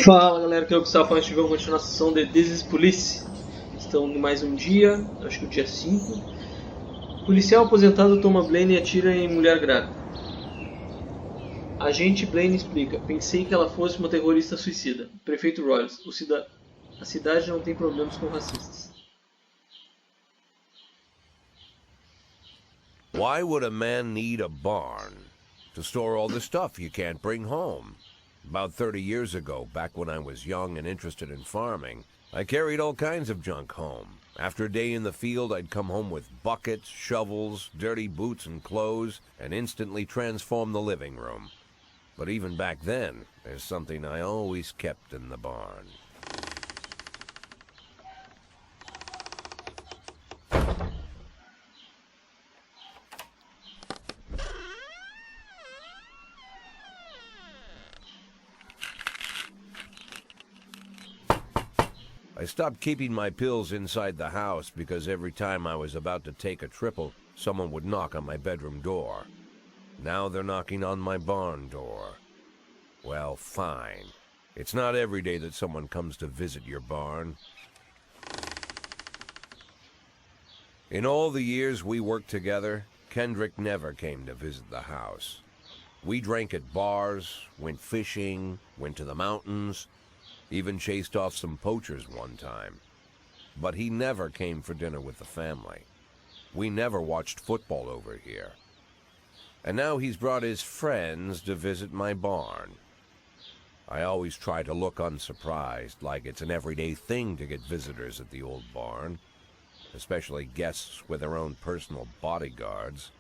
Fala galera, que é o Gustavo falando. Tivemos uma continuação de Polícia. Estamos em mais um dia, acho que o dia 5. Policial aposentado toma Blaine e atira em mulher grávida. Agente Blaine explica: pensei que ela fosse uma terrorista suicida. Prefeito Royals: a cidade não tem problemas com racistas. Why would a man need a barn? To store all the stuff you can't bring home. About 30 years ago, back when I was young and interested in farming, I carried all kinds of junk home. After a day in the field, I'd come home with buckets, shovels, dirty boots and clothes, and instantly transform the living room. But even back then, there's something I always kept in the barn. I stopped keeping my pills inside the house because every time I was about to take a triple, someone would knock on my bedroom door. Now they're knocking on my barn door. Well, fine. It's not every day that someone comes to visit your barn. In all the years we worked together, Kendrick never came to visit the house. We drank at bars, went fishing, went to the mountains, even chased off some poachers one time. But he never came for dinner with the family. We never watched football over here. And now he's brought his friends to visit my barn. I always try to look unsurprised, like it's an everyday thing to get visitors at the old barn, especially guests with their own personal bodyguards.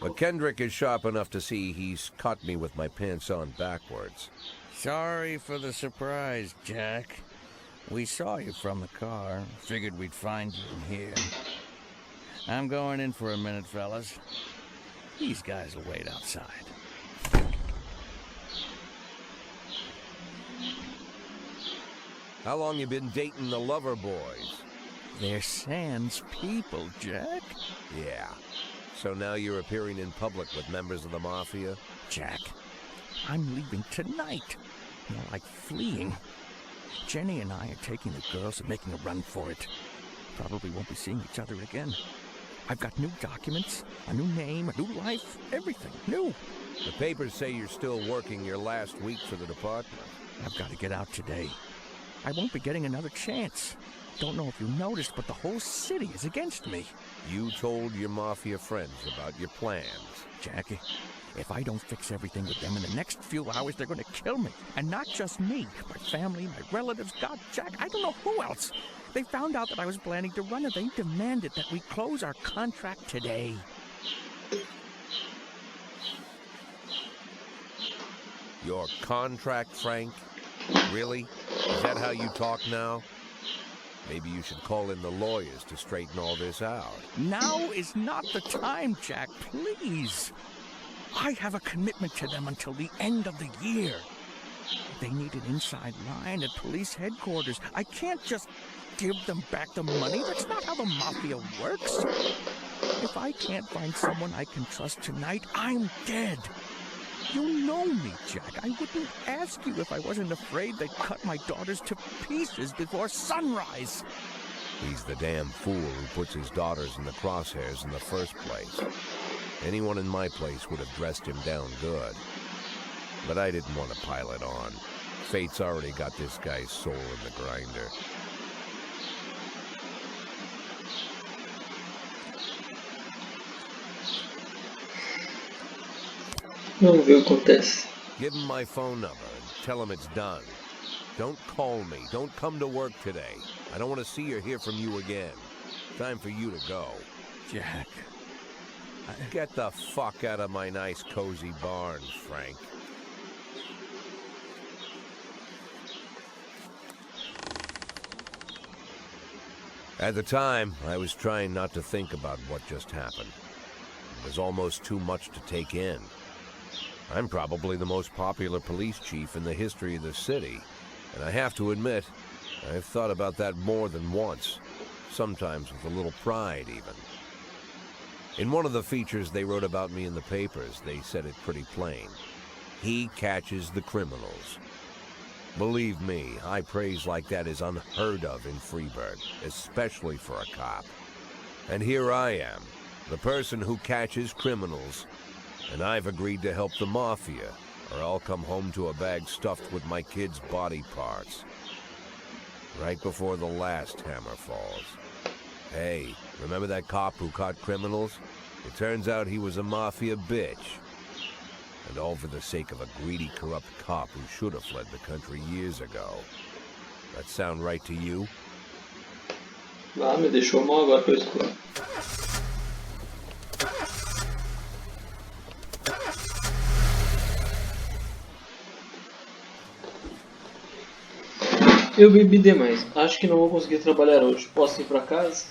But Kendrick is sharp enough to see he's caught me with my pants on backwards. Sorry for the surprise, Jack. We saw you from the car. Figured we'd find you in here. I'm going in for a minute, fellas. These guys will wait outside. How long you been dating the lover boys? They're sans people, Jack. Yeah. So now you're appearing in public with members of the Mafia? Jack, I'm leaving tonight. More like fleeing. Jenny and I are taking the girls and making a run for it. Probably won't be seeing each other again. I've got new documents, a new name, a new life, everything new. The papers say you're still working your last week for the department. I've got to get out today. I won't be getting another chance. Don't know if you noticed, but the whole city is against me. You told your Mafia friends about your plans. Jackie, if I don't fix everything with them in the next few hours, they're going to kill me. And not just me, my family, my relatives, God, Jack, I don't know who else. They found out that I was planning to run and they demanded that we close our contract today. Your contract, Frank? Really? Is that how you talk now? Maybe you should call in the lawyers to straighten all this out. Now is not the time, Jack, please. I have a commitment to them until the end of the year. They need an inside line at police headquarters. I can't just give them back the money. That's not how the Mafia works. If I can't find someone I can trust tonight, I'm dead. You know me, Jack. I wouldn't ask you if I wasn't afraid they'd cut my daughters to pieces before sunrise. He's the damn fool who puts his daughters in the crosshairs in the first place. Anyone in my place would have dressed him down good. But I didn't want to pile it on. Fate's already got this guy's soul in the grinder. Vamos ver o que acontece. Give him my phone number and tell him it's done. Don't call me. Don't come to work today. I don't want to see or hear from you again. Time for you to go. Jack. Get the fuck out of my nice cozy barn, Frank. At the time, I was trying not to think about what just happened. It was almost too much to take in. I'm probably the most popular police chief in the history of the city, and I have to admit, I've thought about that more than once, sometimes with a little pride even. In one of the features they wrote about me in the papers, they said it pretty plain. He catches the criminals. Believe me, high praise like that is unheard of in Freeburg, especially for a cop. And here I am, the person who catches criminals, and I've agreed to help the mafia, or I'll come home to a bag stuffed with my kids' body parts. Right before the last hammer falls. Hey, remember that cop who caught criminals? It turns out he was a mafia bitch. And all for the sake of a greedy, corrupt cop who should have fled the country years ago. That sound right to you? Ah, me deixou mal agora que eu escolhi. Eu bebi demais. Acho que não vou conseguir trabalhar hoje. Posso ir pra casa?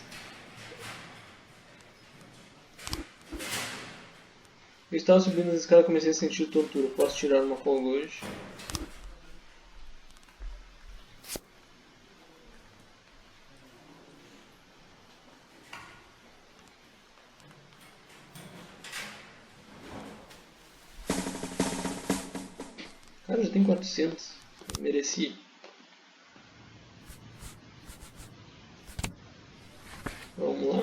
Eu estava subindo as escadas e comecei a sentir tortura. Posso tirar uma folga hoje? Cara, já tem 400. Mereci. Vamos lá.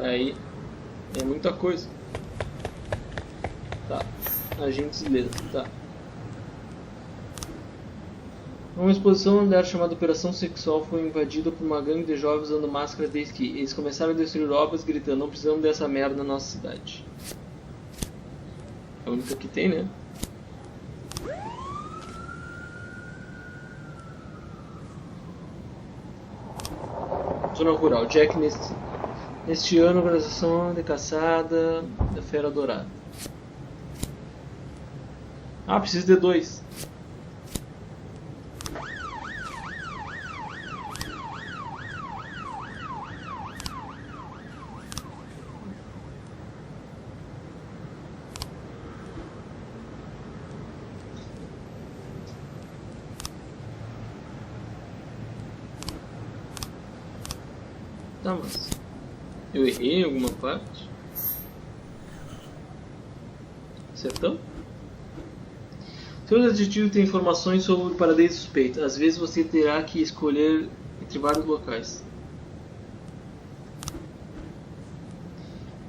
Aí, é muita coisa. Tá, agentes beleza, tá. Uma exposição onde a área chamada Operação Sexual foi invadida por uma gangue de jovens usando máscaras de esqui. Eles começaram a destruir obras gritando: não precisamos dessa merda na nossa cidade. É a única que tem, né? Zona Rural. Jack neste ano, organização de caçada da Fera Dourada. Ah, preciso de 2. Tá, mas eu errei em alguma parte? Acertou? Seu detetive tem informações sobre o paradeiro suspeito. Às vezes você terá que escolher entre vários locais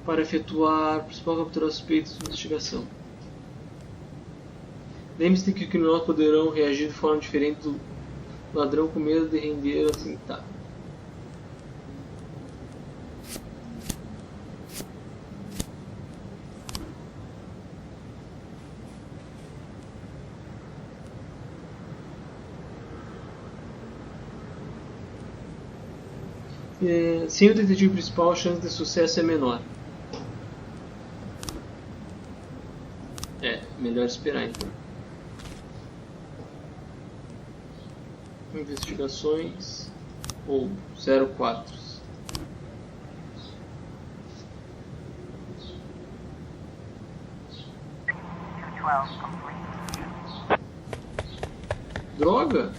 para efetuar a principal captura suspeitos de investigação. Lembre-se de que os criminosos poderão reagir de forma diferente do ladrão com medo de render assim. Tá. Sem o detetive principal, a chance de sucesso é menor. É, melhor esperar então. Investigações ou 04. Droga!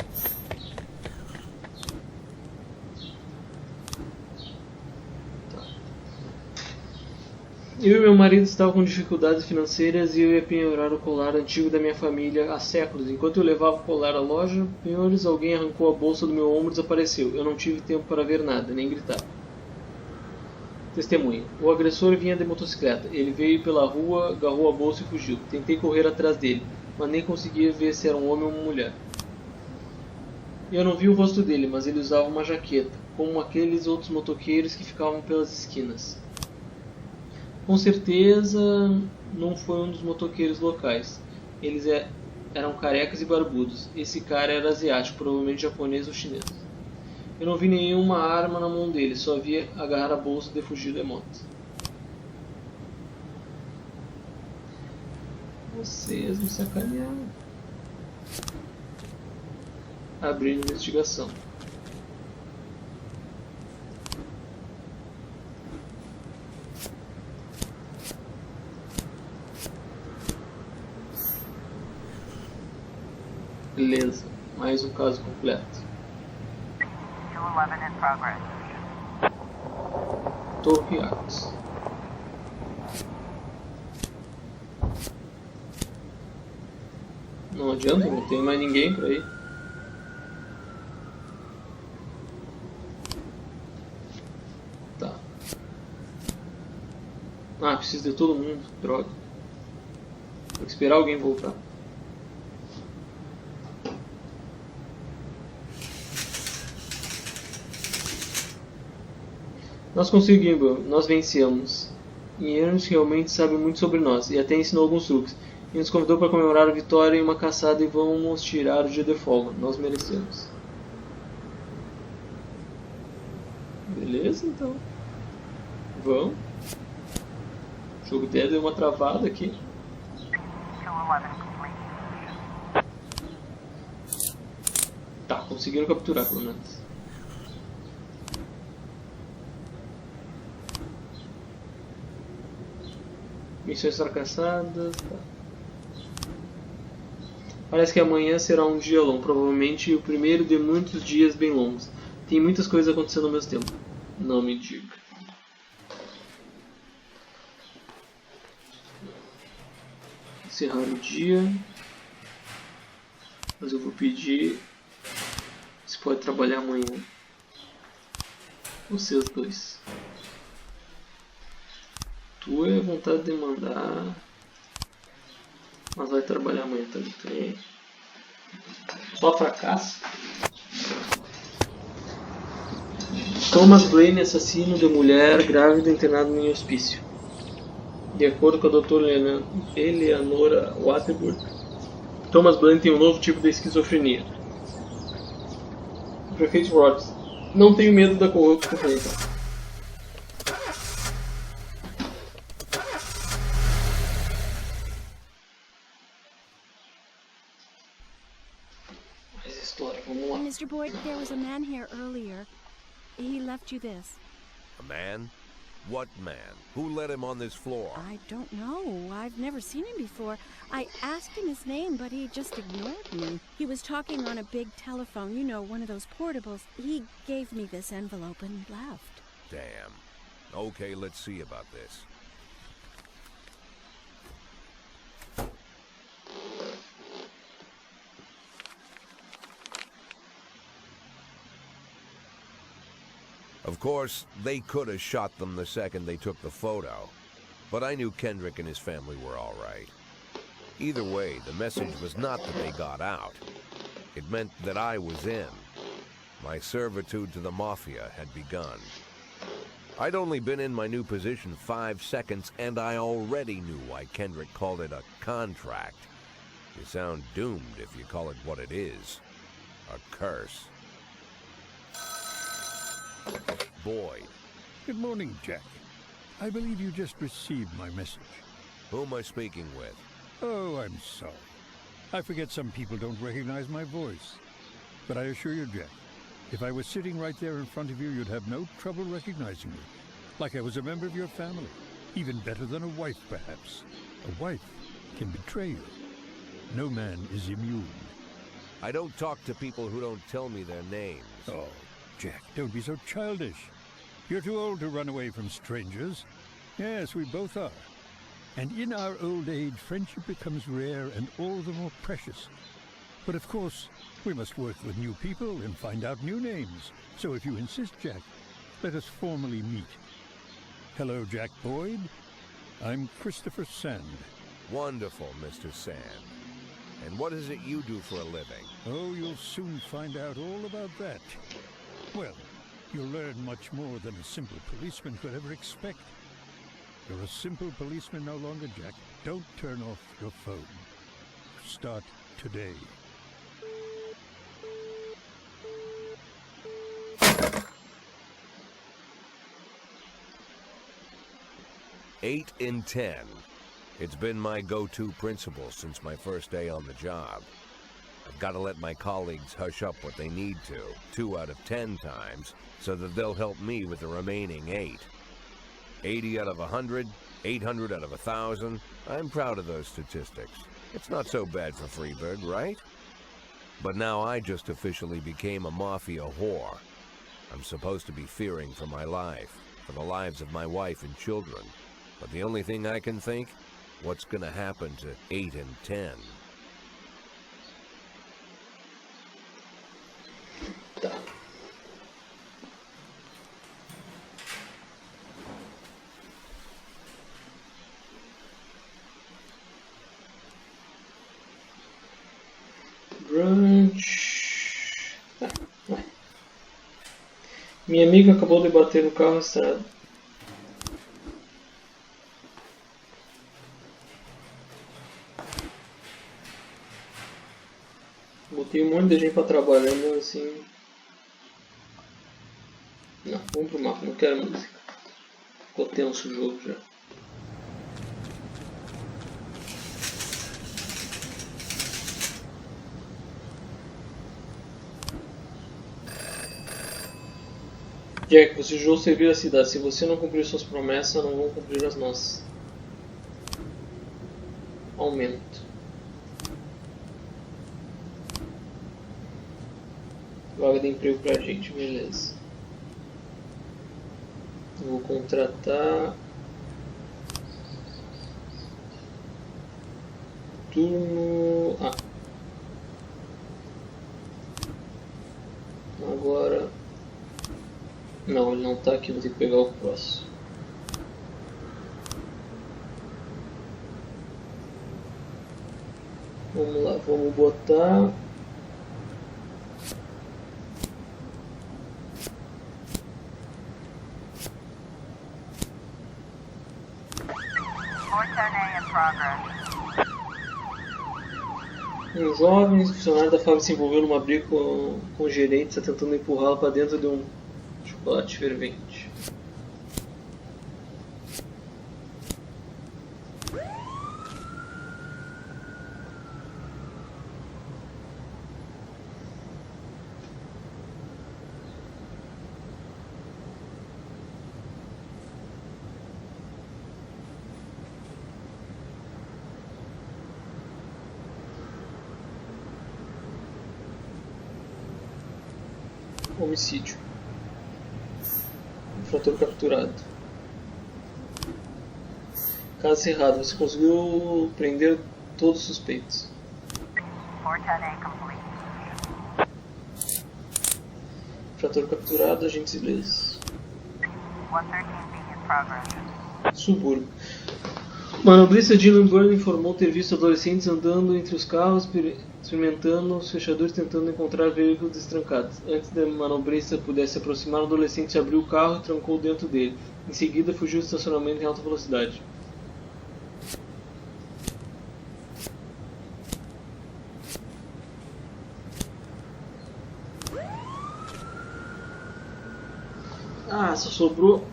Eu e meu marido estavam com dificuldades financeiras e eu ia penhorar o colar antigo da minha família há séculos. Enquanto eu levava o colar à loja, penhores, alguém arrancou a bolsa do meu ombro e desapareceu. Eu não tive tempo para ver nada, nem gritar. Testemunha. O agressor vinha de motocicleta. Ele veio pela rua, agarrou a bolsa e fugiu. Tentei correr atrás dele, mas nem conseguia ver se era um homem ou uma mulher. Eu não vi o rosto dele, mas ele usava uma jaqueta, como aqueles outros motoqueiros que ficavam pelas esquinas. Com certeza não foi um dos motoqueiros locais. Eles eram carecas e barbudos. Esse cara era asiático, provavelmente japonês ou chinês. Eu não vi nenhuma arma na mão dele, só vi agarrar a bolsa de fugir de moto. Vocês me sacanearam. Abrir investigação. Beleza, mais um caso completo. 211 in progress. Torre Arts. Não adianta, não tem mais ninguém por aí. Tá. Ah, preciso de todo mundo, droga. Tem que esperar alguém voltar. Nós conseguimos, nós vencemos. E Ernst realmente sabe muito sobre nós, e até ensinou alguns truques. E nos convidou para comemorar a vitória em uma caçada e vamos tirar o dia de folga. Nós merecemos. Beleza, então. Vamos. O jogo até deu uma travada aqui. 211 complete. Tá, conseguiram capturar pelo menos. Missões fracassadas. Tá. Parece que amanhã será um dia longo, provavelmente o primeiro de muitos dias bem longos. Tem muitas coisas acontecendo ao mesmo tempo. Não me diga. Encerrar o dia. Mas eu vou pedir se pode trabalhar amanhã. Vocês dois. Tu é vontade de mandar, mas vai trabalhar amanhã também. Só fracasso. Thomas Blaine, assassino de mulher grávida internado em hospício. De acordo com a doutora Eleanora Waterburg, Thomas Blaine tem um novo tipo de esquizofrenia. O prefeito Rhodes: não tenho medo da corrupção. Mais história, vamos lá. Mr. Boyd, there was a man here earlier. He left you this. A man? What man? Who let him on this floor? I don't know. I've never seen him before. I asked him his name, but he just ignored me. He was talking on a big telephone, you know, one of those portables. He gave me this envelope and left. Damn. Okay, let's see about this. Of course, they could have shot them the second they took the photo, but I knew Kendrick and his family were all right. Either way, the message was not that they got out. It meant that I was in. My servitude to the Mafia had begun. I'd only been in my new position 5 seconds, and I already knew why Kendrick called it a contract. You sound doomed if you call it what it is. A curse. Boyd. Good morning, Jack. I believe you just received my message. Who am I speaking with? Oh, I'm sorry. I forget some people don't recognize my voice. But I assure you, Jack, if I was sitting right there in front of you, you'd have no trouble recognizing me. Like I was a member of your family. Even better than a wife, perhaps. A wife can betray you. No man is immune. I don't talk to people who don't tell me their names. Oh, Jack, don't be so childish. You're too old to run away from strangers. Yes, we both are. And in our old age, friendship becomes rare and all the more precious. But of course, we must work with new people and find out new names. So if you insist, Jack, let us formally meet. Hello, Jack Boyd. I'm Christopher Sand. Wonderful, Mr. Sand. And what is it you do for a living? Oh, you'll soon find out all about that. Well, you'll learn much more than a simple policeman could ever expect. You're a simple policeman no longer, Jack. Don't turn off your phone. Start today. Eight in 10. It's been my go-to principle since my first day on the job. I've got to let my colleagues hush up what they need to, 2 out of 10 times, so that they'll help me with the remaining 8. 80 out of 100, 800 out of 1,000. I'm proud of those statistics. It's not so bad for Freeburg, right? But now I just officially became a mafia whore. I'm supposed to be fearing for my life, for the lives of my wife and children. But the only thing I can think, what's gonna happen to 8 and 10? Tá. Brunch. Vai. Minha amiga acabou de bater no carro na estrada. Botei um monte de gente pra trabalhar, mas assim... Não, vamos pro mapa, não quero música. Ficou tenso o jogo já. Jack, você jurou servir a cidade. Se você não cumprir suas promessas, não vão cumprir as nossas. Aumento. Vaga de emprego pra gente, beleza. Vou contratar. Turno. Ah. Agora. Não, ele não tá aqui, vou ter que pegar o próximo. Vamos lá, vamos botar... Um jovem funcionário da fábrica se envolveu numa briga com o gerente, está tentando empurrá-lo para dentro de um chocolate fervente. Homicídio. Infrator capturado. Caso cerrado, você conseguiu prender todos os suspeitos. Infrator capturado, agentes ingleses. Subúrbio. Manobrista Dylan Byrne informou ter visto adolescentes andando entre os carros, experimentando os fechadores, tentando encontrar veículos destrancados. Antes da manobrista pudesse se aproximar, o adolescente abriu o carro e trancou dentro dele. Em seguida, fugiu do estacionamento em alta velocidade. Ah, só sobrou...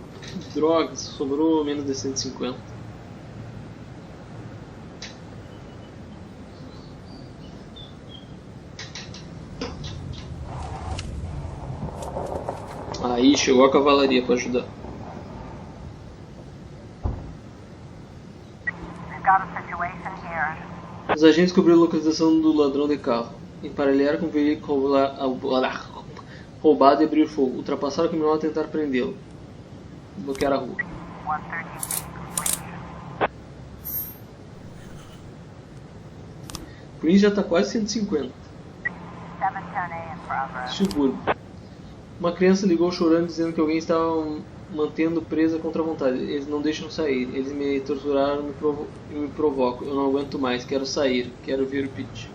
Droga, só sobrou menos de 150. Aí chegou a cavalaria para ajudar. Os agentes cobriram a localização do ladrão de carro. Emparelharam com o veículo roubado e abriram fogo. Ultrapassaram o criminoso a tentar prendê-lo. Bloquear a rua. O índice já está quase 150. Subúrbio. Uma criança ligou chorando dizendo que alguém estava mantendo presa contra a vontade. Eles não deixam sair. Eles me torturaram e me provocam. Eu não aguento mais. Quero sair. Quero ver o pitch.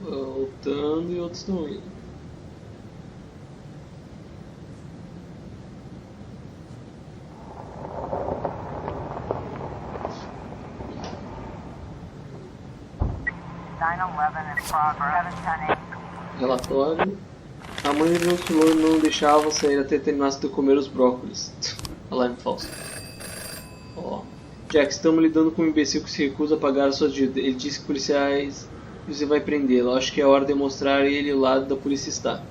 Voltando e outros estão indo. Relatório. A mãe de nosso louro não deixava sair até terminasse de comer os brócolis. Alarme falso. Ó. Jack, estamos lidando com um imbecil que se recusa a pagar a sua dívida. Ele disse que policiais e você vai prendê-lo. Acho que é hora de mostrar a ele o lado da polícia está.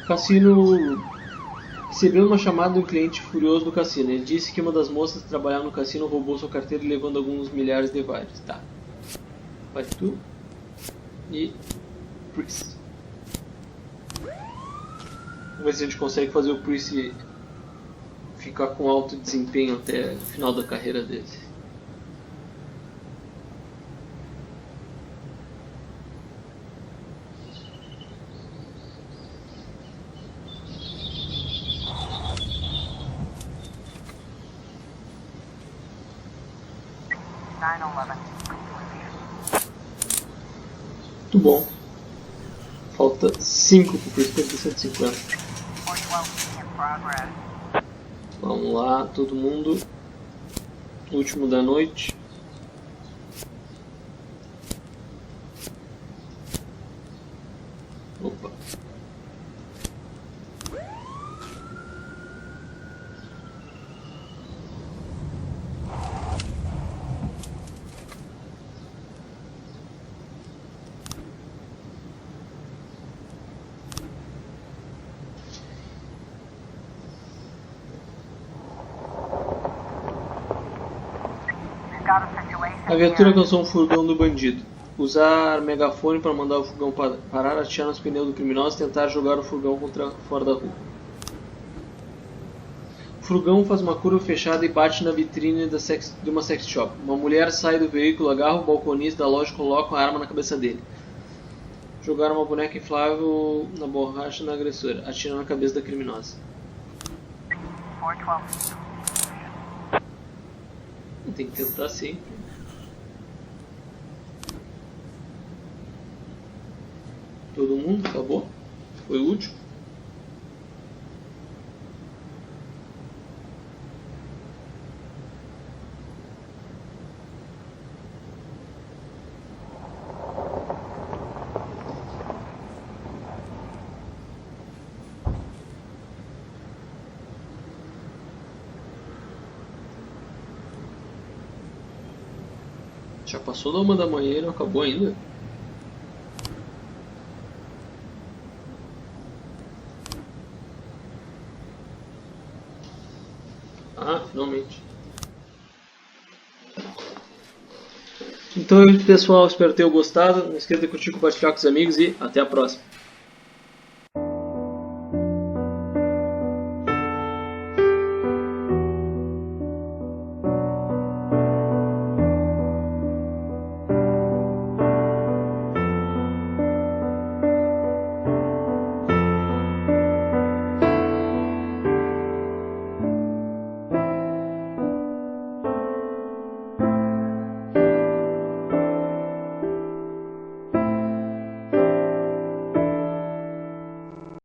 Cassino recebeu uma chamada de um cliente furioso do cassino. Ele disse que uma das moças que trabalhava no cassino roubou sua carteira levando alguns milhares de vários. Tá. Vai tu e Priest. Vamos ver se a gente consegue fazer o Priest ficar com alto desempenho até o final da carreira dele. Muito bom. Falta 5 para o Priest de 150. Vamos lá, todo mundo. Último da noite. Opa. A viatura alcançou um furgão do bandido. Usar megafone para mandar o furgão parar, atirar nos pneus do criminoso e tentar jogar o furgão fora da rua. O furgão faz uma curva fechada e bate na vitrine de uma sex shop. Uma mulher sai do veículo, agarra o balconista da loja e coloca uma arma na cabeça dele. Jogar uma boneca inflável na borracha na agressora, atira na cabeça da criminosa. 412. Tem que tentar sempre. Todo mundo? Acabou? Foi o último? Já passou da 1 da manhã e não acabou ainda? Ah, finalmente. Então é isso, pessoal. Espero que tenham gostado. Não esqueça de curtir e compartilhar com os amigos e até a próxima.